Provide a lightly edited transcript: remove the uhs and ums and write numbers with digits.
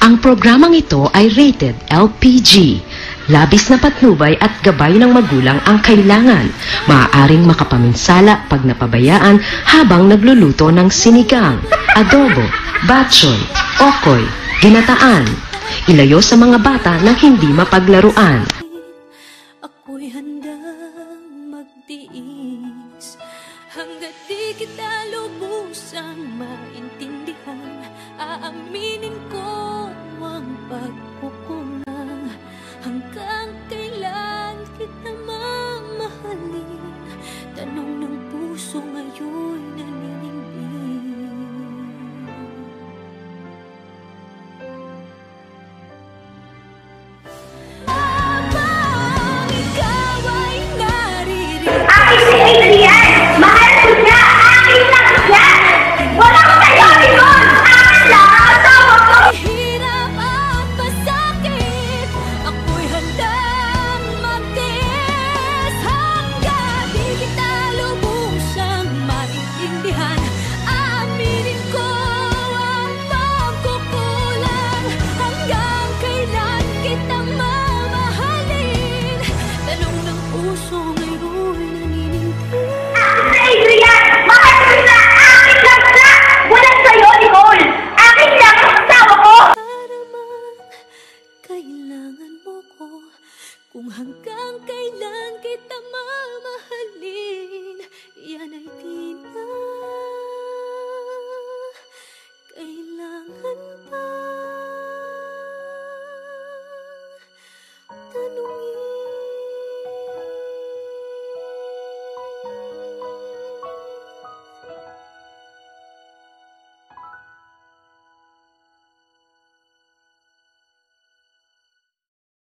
Ang programang ito ay rated LPG. Labis na patnubay at gabay ng magulang ang kailangan. Maaaring makapaminsala pag napabayaan habang nagluluto ng sinigang, adobo, batchoy, okoy, ginataan. Ilayo sa mga bata na hindi mapaglaruan.